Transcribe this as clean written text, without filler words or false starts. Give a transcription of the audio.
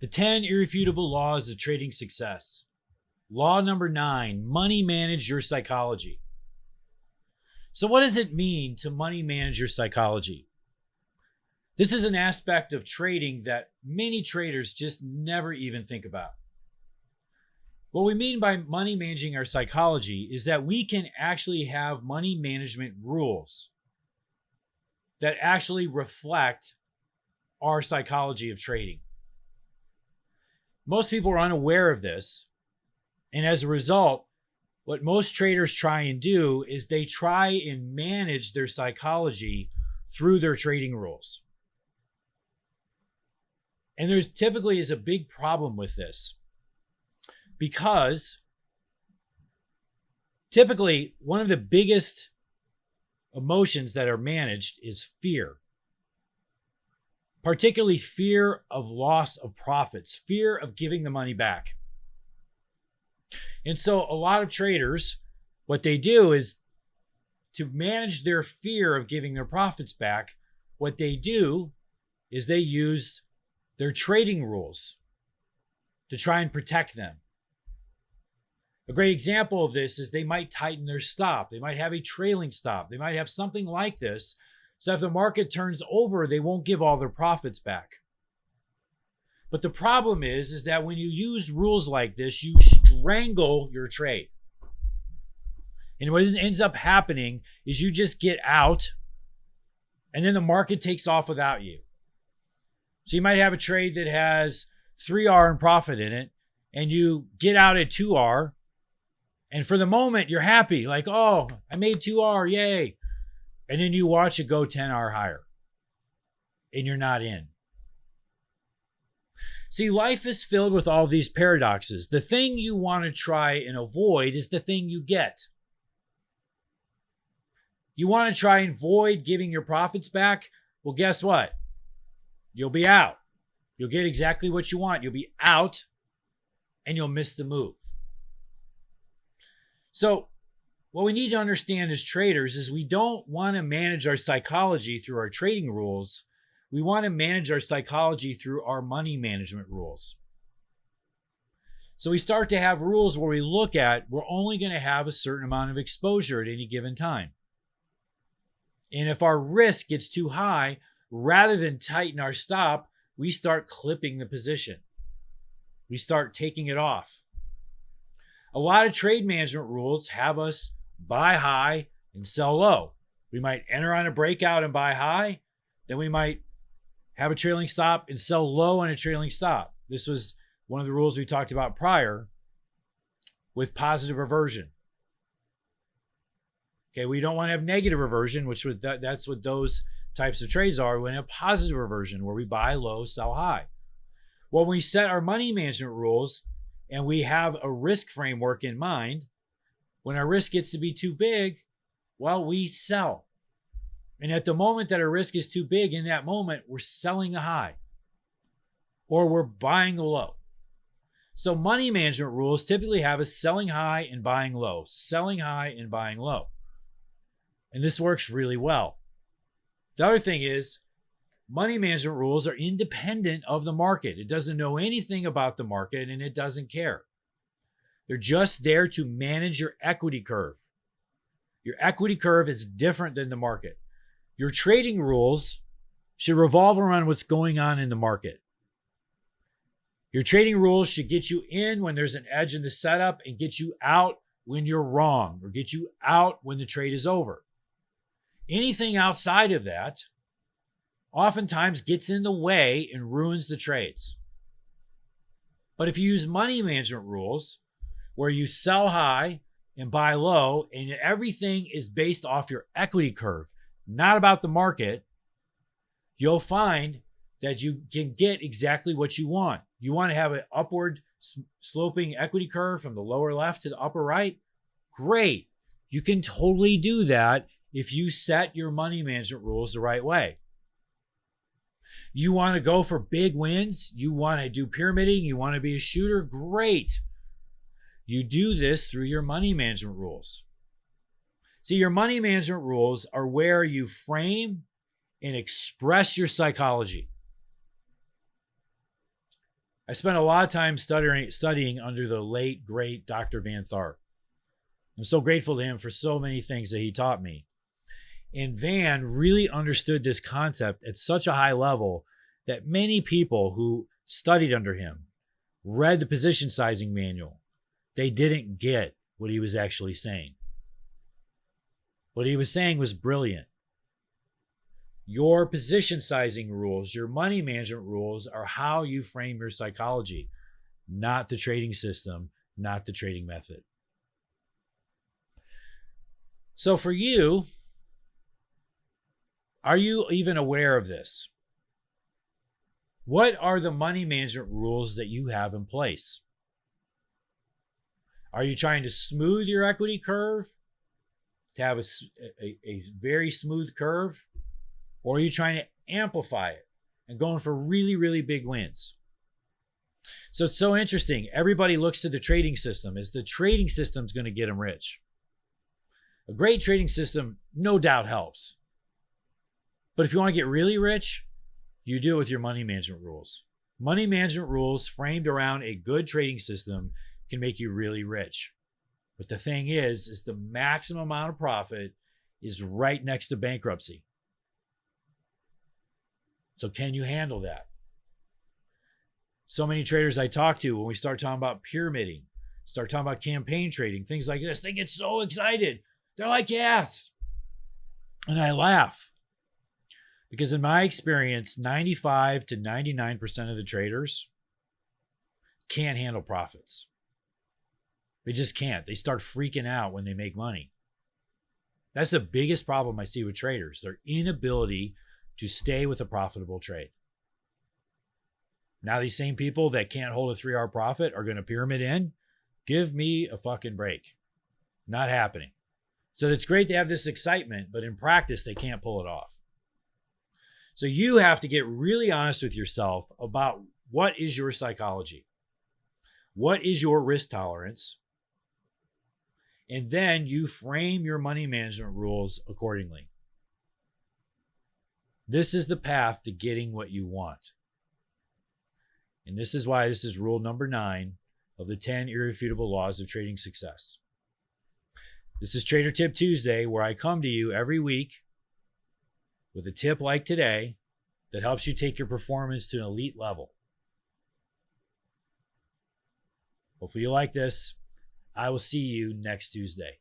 The 10 irrefutable laws of trading success. Law number 9, money manage your psychology. So what does it mean to money manage your psychology? This is an aspect of trading that many traders just never even think about. What we mean by money managing our psychology is that we can actually have money management rules that actually reflect our psychology of trading. Most people are unaware of this, and as a result, what most traders try and do is they try and manage their psychology through their trading rules. And there's typically is a big problem with this because typically one of the biggest emotions that are managed is fear, particularly fear of loss of profits, fear of giving the money back. And so a lot of traders, what they do is to manage their fear of giving their profits back, what they do is they use their trading rules to try and protect them. A great example of this is they might tighten their stop. They might have a trailing stop. They might have something like this. So if the market turns over, they won't give all their profits back. But the problem is that when you use rules like this, you strangle your trade. And what ends up happening is you just get out and then the market takes off without you. So you might have a trade that has 3R in profit in it, and you get out at 2R. And for the moment, you're happy, like, oh, I made 2R, yay. And then you watch it go 10R higher, and you're not in. See, life is filled with all these paradoxes. The thing you want to try and avoid is the thing you get. You want to try and avoid giving your profits back? Well, guess what? You'll be out. You'll get exactly what you want. You'll be out and you'll miss the move. So what we need to understand as traders is we don't want to manage our psychology through our trading rules. We want to manage our psychology through our money management rules. So we start to have rules where we look at we're only going to have a certain amount of exposure at any given time. And if our risk gets too high, rather than tighten our stop, we start clipping the position. We start taking it off. A lot of trade management rules have us buy high and sell low. We might enter on a breakout and buy high. Then we might have a trailing stop and sell low on a trailing stop. This was one of the rules we talked about prior with positive reversion. Okay, we don't want to have negative reversion, which was that's what those types of trades are. We want to have positive reversion where we buy low, sell high. Well, when we set our money management rules and we have a risk framework in mind, when our risk gets to be too big, well, we sell. And at the moment that our risk is too big, in that moment, we're selling a high or we're buying a low. So money management rules typically have us selling high and buying low, selling high and buying low. And this works really well. The other thing is money management rules are independent of the market. It doesn't know anything about the market and it doesn't care. They're just there to manage your equity curve. Your equity curve is different than the market. Your trading rules should revolve around what's going on in the market. Your trading rules should get you in when there's an edge in the setup and get you out when you're wrong or get you out when the trade is over. Anything outside of that oftentimes gets in the way and ruins the trades. But if you use money management rules where you sell high and buy low and everything is based off your equity curve, not about the market, you'll find that you can get exactly what you want. You want to have an upward sloping equity curve from the lower left to the upper right? Great. You can totally do that if you set your money management rules the right way. You want to go for big wins? You want to do pyramiding? You want to be a shooter? Great. You do this through your money management rules. See, your money management rules are where you frame and express your psychology. I spent a lot of time studying under the late, great Dr. Van Tharp. I'm so grateful to him for so many things that he taught me. And Van really understood this concept at such a high level that many people who studied under him, read the position sizing manual, they didn't get what he was actually saying. What he was saying was brilliant. Your position sizing rules, your money management rules are how you frame your psychology, not the trading system, not the trading method. So for you, are you even aware of this? What are the money management rules that you have in place? Are you trying to smooth your equity curve to have a very smooth curve? Or are you trying to amplify it and going for really, really big wins? So it's so interesting. Everybody looks to the trading system as the trading system's going to get them rich. A great trading system, no doubt, helps. But if you want to get really rich, you do it with your money management rules. Money management rules framed around a good trading system can make you really rich. But the thing is the maximum amount of profit is right next to bankruptcy. So can you handle that? So many traders I talk to, when we start talking about pyramiding, start talking about campaign trading, things like this, they get so excited. They're like, yes. And I laugh. Because in my experience, 95 to 99% of the traders can't handle profits. They just can't. They start freaking out when they make money. That's the biggest problem I see with traders, their inability to stay with a profitable trade. Now these same people that can't hold a 3-hour profit are going to pyramid in. Give me a fucking break. Not happening. So it's great to have this excitement, but in practice, they can't pull it off. So you have to get really honest with yourself about what is your psychology? What is your risk tolerance? And then you frame your money management rules accordingly. This is the path to getting what you want. And this is why this is rule number 9 of the 10 irrefutable laws of trading success. This is Trader Tip Tuesday, where I come to you every week with a tip like today that helps you take your performance to an elite level. Hopefully you like this. I will see you next Tuesday.